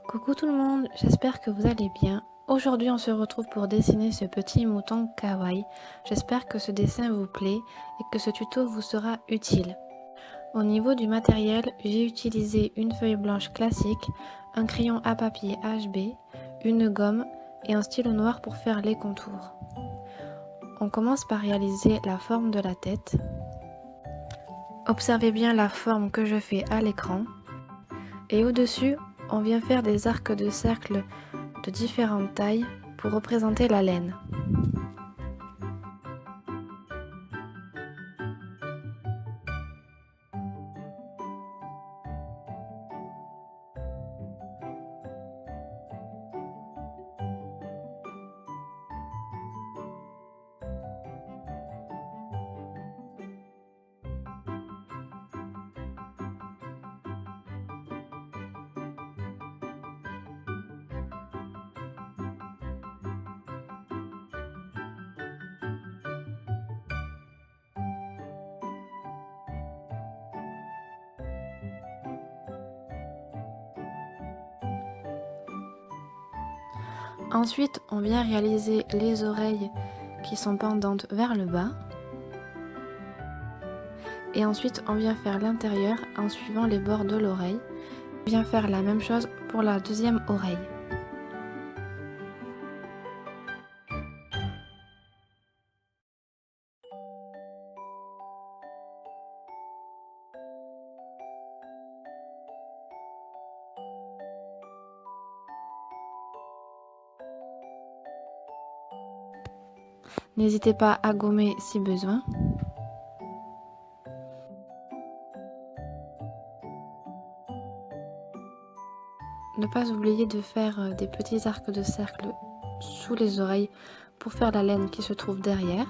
Coucou tout le monde, j'espère que vous allez bien. Aujourd'hui on se retrouve pour dessiner ce petit mouton kawaii. J'espère que ce dessin vous plaît et que ce tuto vous sera utile. Au niveau du matériel, j'ai utilisé une feuille blanche classique, un crayon à papier HB, une gomme et un stylo noir pour faire les contours. On commence par réaliser la forme de la tête. Observez bien la forme que je fais à l'écran. Et au-dessus, on vient faire des arcs de cercle de différentes tailles pour représenter la laine. Ensuite, on vient réaliser les oreilles qui sont pendantes vers le bas. Et ensuite, on vient faire l'intérieur en suivant les bords de l'oreille. On vient faire la même chose pour la deuxième oreille. N'hésitez pas à gommer si besoin. Ne pas oublier de faire des petits arcs de cercle sous les oreilles pour faire la laine qui se trouve derrière.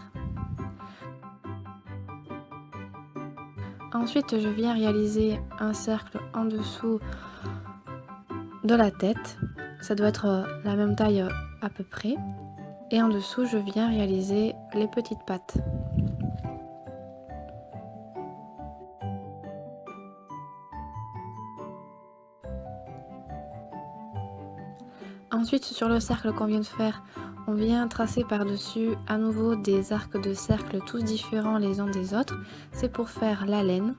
Ensuite, je viens réaliser un cercle en dessous de la tête. Ça doit être la même taille à peu près. Et en dessous, je viens réaliser les petites pattes. Ensuite, sur le cercle qu'on vient de faire, on vient tracer par-dessus à nouveau des arcs de cercle tous différents les uns des autres. C'est pour faire la laine.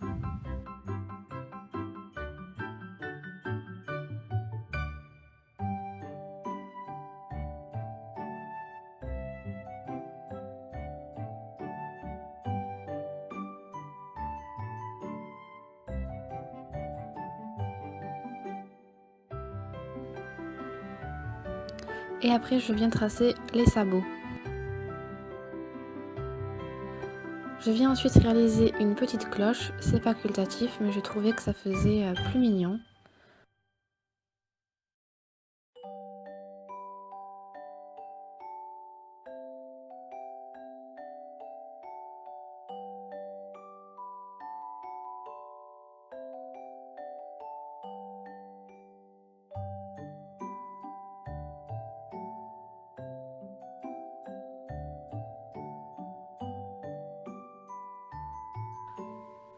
Et après, je viens tracer les sabots. Je viens ensuite réaliser une petite cloche. C'est facultatif, mais je trouvais que ça faisait plus mignon.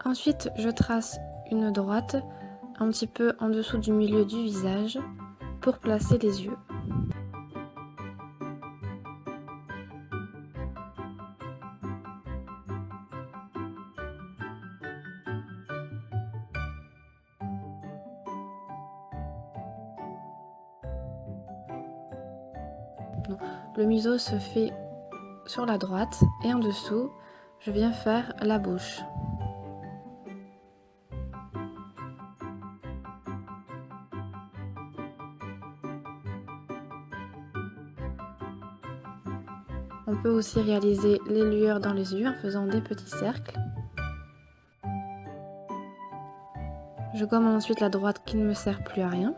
Ensuite, je trace une droite un petit peu en dessous du milieu du visage pour placer les yeux. Le museau se fait sur la droite et en dessous, je viens faire la bouche. On peut aussi réaliser les lueurs dans les yeux en faisant des petits cercles. Je gomme ensuite la droite qui ne me sert plus à rien.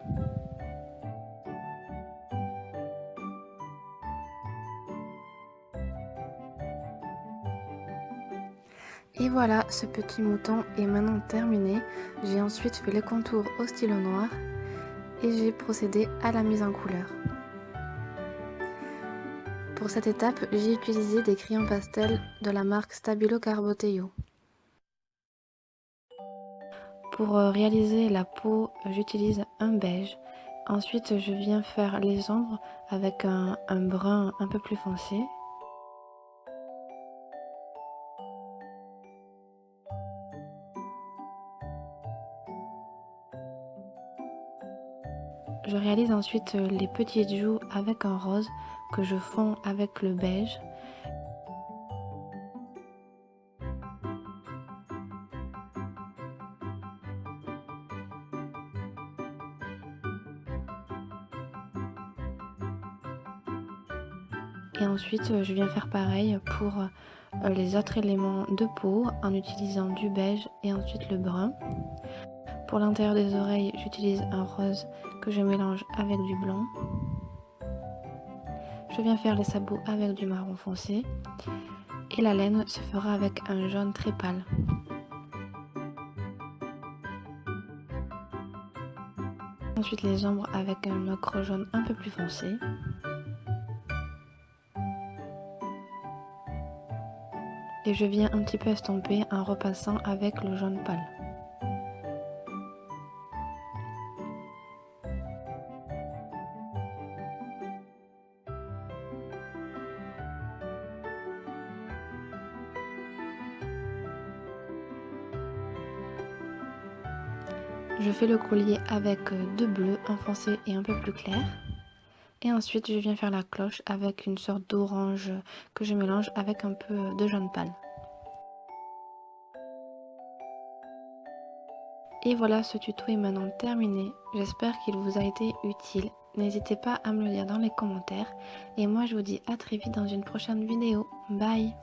Et voilà, ce petit mouton est maintenant terminé. J'ai ensuite fait les contours au stylo noir et j'ai procédé à la mise en couleur. Pour cette étape, j'ai utilisé des crayons pastel de la marque Stabilo Carboteo. Pour réaliser la peau, j'utilise un beige. Ensuite, je viens faire les ombres avec un brun un peu plus foncé. Je réalise ensuite les petites joues avec un rose que je fonds avec le beige. Et ensuite, je viens faire pareil pour les autres éléments de peau en utilisant du beige et ensuite le brun. Pour l'intérieur des oreilles, j'utilise un rose que je mélange avec du blanc. Je viens faire les sabots avec du marron foncé. Et la laine se fera avec un jaune très pâle. Ensuite les ombres avec un ocre jaune un peu plus foncé. Et je viens un petit peu estomper en repassant avec le jaune pâle. Je fais le collier avec deux bleus, un foncé et un peu plus clair. Et ensuite je viens faire la cloche avec une sorte d'orange que je mélange avec un peu de jaune pâle. Et voilà, ce tuto est maintenant terminé. J'espère qu'il vous a été utile. N'hésitez pas à me le dire dans les commentaires. Et moi je vous dis à très vite dans une prochaine vidéo. Bye!